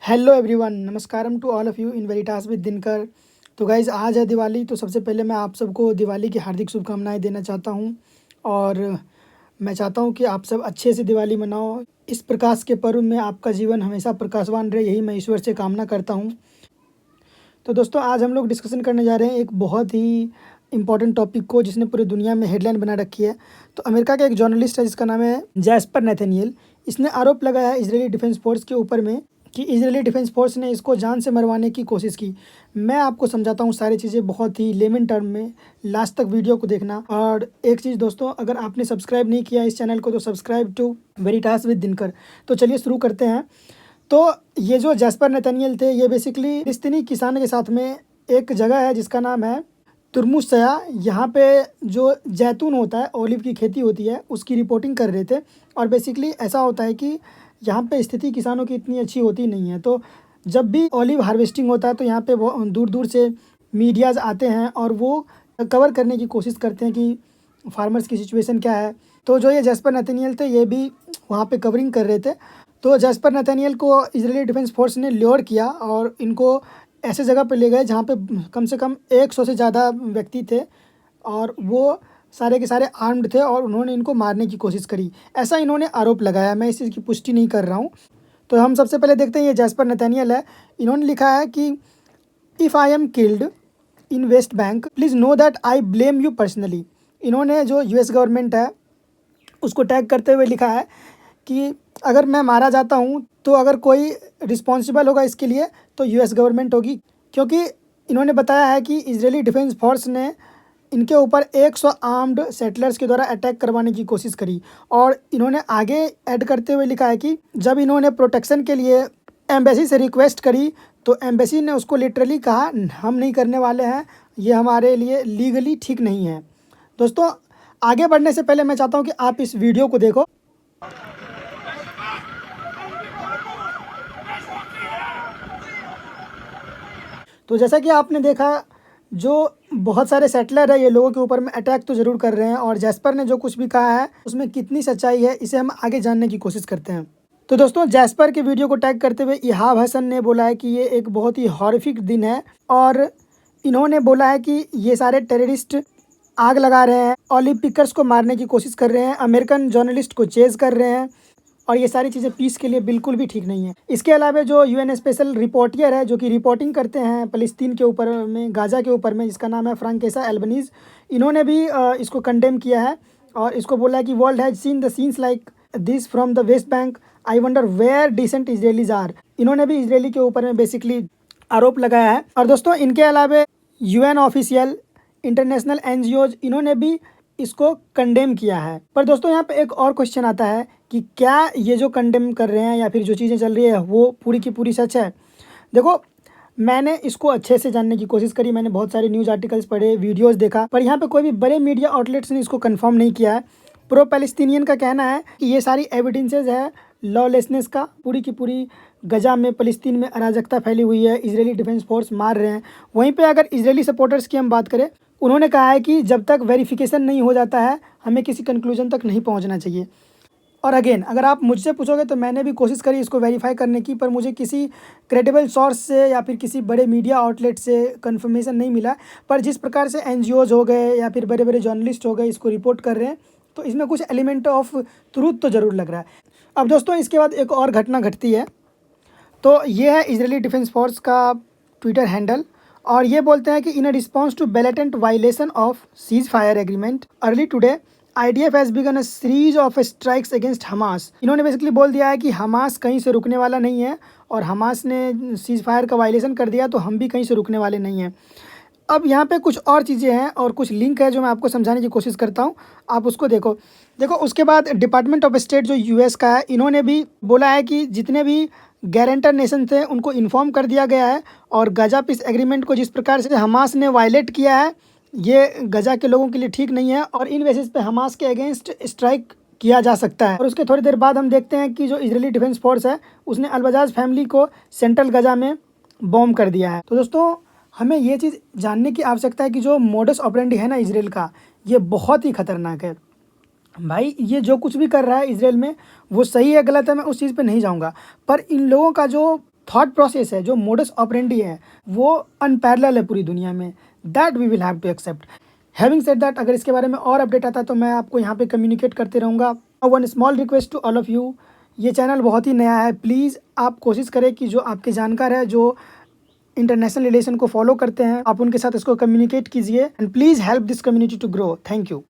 Hello everyone, नमस्कारम to all of you in Veritas with Dinkar. तो guys आज है दिवाली, तो सबसे पहले मैं आप सबको दिवाली की हार्दिक शुभकामनाएं देना चाहता हूं और मैं चाहता हूं कि आप सब अच्छे से दिवाली मनाओ। इस प्रकाश के पर्व में आपका जीवन हमेशा प्रकाशवान रहे, यही मैं ईश्वर से कामना करता हूं। तो दोस्तों आज हम लोग डिस्कशन करने जा रहे हैं एक बहुत ही इम्पॉर्टेंट टॉपिक को, जिसने पूरी दुनिया में हेडलाइन बना रखी है। तो अमेरिका का एक जर्नलिस्ट है जिसका नाम है जैस्पर नेथनियल। इसने आरोप लगाया है इजरायली डिफेंस फोर्स के ऊपर में कि इजरायली डिफेंस फोर्स ने इसको जान से मरवाने की कोशिश की। मैं आपको समझाता हूँ सारी चीज़ें बहुत ही लेमन टर्म में, लास्ट तक वीडियो को देखना। और एक चीज़ दोस्तों, अगर आपने सब्सक्राइब नहीं किया इस चैनल को तो subscribe to Veritas with Dinkar. तो चलिए शुरू करते हैं। तो ये जो जैस्पर नेथनियल थे, ये बेसिकली फिलिस्तीनी किसानों के साथ में एक जगह है जिसका नाम है तुर्मुसया। यहाँ पे जो जैतून होता है, ओलिव की खेती होती है, उसकी रिपोर्टिंग कर रहे थे। और बेसिकली ऐसा होता है कि यहाँ पे स्थिति किसानों की इतनी अच्छी होती नहीं है। तो जब भी ओलिव हार्वेस्टिंग होता है तो यहाँ पे वो दूर दूर से मीडियाज़ आते हैं और वो कवर करने की कोशिश करते हैं कि फार्मर्स की सिचुएशन क्या है। तो जो ये जैस्पर नेथनियल थे, ये भी वहाँ पे कवरिंग कर रहे थे। तो जैस्पर नेथनियल को इजरायली डिफेंस फोर्स ने ल्योर किया और इनको ऐसे जगह पे ले गए जहाँ पे कम से कम 100 से ज़्यादा व्यक्ति थे और वो सारे के सारे आर्म्ड थे और उन्होंने इनको मारने की कोशिश करी, ऐसा इन्होंने आरोप लगाया। मैं इस चीज़ की पुष्टि नहीं कर रहा हूँ। तो हम सबसे पहले देखते हैं, ये जैस्पर नेथनियल है। इन्होंने लिखा है कि if I am killed in West Bank please know that I blame you personally. इन्होंने जो यूएस गवर्नमेंट है उसको टैग करते हुए लिखा है कि अगर मैं मारा जाता हूँ तो अगर कोई रिस्पॉन्सिबल होगा इसके लिए तो यूएस गवर्नमेंट होगी, क्योंकि इन्होंने बताया है कि इजरायली डिफेंस फोर्स ने इनके ऊपर 100 आर्म्ड सेटलर्स के द्वारा अटैक करवाने की कोशिश करी। और इन्होंने आगे ऐड करते हुए लिखा है कि जब इन्होंने प्रोटेक्शन के लिए एम्बेसी से रिक्वेस्ट करी तो एम्बेसी ने उसको लिटरली कहा हम नहीं करने वाले हैं, ये हमारे लिए लीगली ठीक नहीं है। दोस्तों आगे बढ़ने से पहले मैं चाहता हूँ कि आप इस वीडियो को देखो। तो जैसा कि आपने देखा, जो बहुत सारे सेटलर है ये लोगों के ऊपर में अटैक तो ज़रूर कर रहे हैं और जैस्पर ने जो कुछ भी कहा है उसमें कितनी सच्चाई है इसे हम आगे जानने की कोशिश करते हैं। तो दोस्तों जैस्पर के वीडियो को टैग करते हुए इहाब हसन ने बोला है कि ये एक बहुत ही हॉरिफिक दिन है और इन्होंने बोला है कि ये सारे टेररिस्ट आग लगा रहे हैं, ओलिव पिकर्स को मारने की कोशिश कर रहे हैं, अमेरिकन जर्नलिस्ट को चेज़ कर रहे हैं और ये सारी चीज़ें पीस के लिए बिल्कुल भी ठीक नहीं है। इसके अलावा जो यूएन स्पेशल रिपोर्टर है जो कि रिपोर्टिंग करते हैं फ़लस्तीन के ऊपर में, गाज़ा के ऊपर में, जिसका नाम है फ्रांकेसा एल्बनीज़, इन्होंने भी इसको कंडेम किया है और इसको बोला है कि world has seen the scenes like this from the West Bank, I wonder where decent Israelis are. इन्होंने भी इजरायली के ऊपर में बेसिकली आरोप लगाया है। और दोस्तों इनके अलावा यूएन ऑफिशियल, इंटरनेशनल एनजीओज, इन्होंने भी इसको कंडेम किया है। पर दोस्तों यहाँ पे एक और क्वेश्चन आता है कि क्या ये जो कंडेम कर रहे हैं या फिर जो चीज़ें चल रही है वो पूरी की पूरी सच है। देखो मैंने इसको अच्छे से जानने की कोशिश करी, मैंने बहुत सारे न्यूज़ आर्टिकल्स पढ़े, वीडियोस देखा, पर यहाँ पे कोई भी बड़े मीडिया आउटलेट्स ने इसको कंफर्म नहीं किया है। प्रो पैलेस्टीनियन का कहना है कि ये सारी एविडेंसेस है लॉलेसनेस का, पूरी की पूरी गजा में, फ़लस्तीन में अराजकता फैली हुई है, इजरायली डिफेंस फोर्स मार रहे हैं। वहीं पे अगर इजरायली सपोर्टर्स की हम बात करें, उन्होंने कहा है कि जब तक वेरिफिकेशन नहीं हो जाता है हमें किसी कंक्लूजन तक नहीं पहुंचना चाहिए। और अगेन अगर आप मुझसे पूछोगे तो मैंने भी कोशिश करी इसको वेरीफाई करने की, पर मुझे किसी क्रेडिबल सोर्स से या फिर किसी बड़े मीडिया आउटलेट से कंफर्मेशन नहीं मिला। पर जिस प्रकार से एनजीओज हो गए या फिर बड़े बड़े जर्नलिस्ट हो गए इसको रिपोर्ट कर रहे हैं, तो इसमें कुछ एलिमेंट ऑफ ट्रूथ तो ज़रूर लग रहा है। अब दोस्तों इसके बाद एक और घटना घटती है। तो ये है इजरायली डिफेंस फोर्स का ट्विटर हैंडल और ये बोलते हैं कि in a response to blatant violation of ceasefire agreement early today IDF has begun a series of strikes against Hamas. इन्होंने बेसिकली बोल दिया है कि हमास कहीं से रुकने वाला नहीं है और हमास ने सीज फायर का वायलेशन कर दिया तो हम भी कहीं से रुकने वाले नहीं हैं। अब यहाँ पे कुछ और चीज़ें हैं और कुछ लिंक है जो मैं आपको समझाने की कोशिश करता हूँ, आप उसको देखो। उसके बाद डिपार्टमेंट ऑफ स्टेट जो यूएस का है, इन्होंने भी बोला है कि जितने भी गारंटर नेशन थे उनको इन्फॉर्म कर दिया गया है और गजा पीस एग्रीमेंट को जिस प्रकार से हमास ने वायलेट किया है ये गजा के लोगों के लिए ठीक नहीं है और इन बेसिस पे हमास के अगेंस्ट स्ट्राइक किया जा सकता है। और उसके थोड़ी देर बाद हम देखते हैं कि जो इजरायली डिफेंस फोर्स है उसने अलबजाज फैमिली को सेंट्रल गजा में बॉम्ब कर दिया है। तो दोस्तों हमें ये चीज़ जानने की आवश्यकता है कि जो मोडस ऑपरेंडी है ना इजराइल का, ये बहुत ही खतरनाक है। भाई ये जो कुछ भी कर रहा है इजराइल में वो सही है गलत है मैं उस चीज़ पे नहीं जाऊंगा, पर इन लोगों का जो थॉट प्रोसेस है, जो मोडस ऑपरेंडी है, वो अनपैरेलल है पूरी दुनिया में। That we will have to accept. Having said that, अगर इसके बारे में और अपडेट आता है तो मैं आपको यहाँ पे कम्युनिकेट करते रहूँगा। One small request to all of you, ये चैनल बहुत ही नया है, प्लीज़ आप कोशिश करें कि जो आपके जानकार है, जो इंटरनेशनल रिलेशन को फॉलो करते हैं, आप उनके साथ इसको कम्युनिकेट कीजिए and please help this community to grow. Thank you.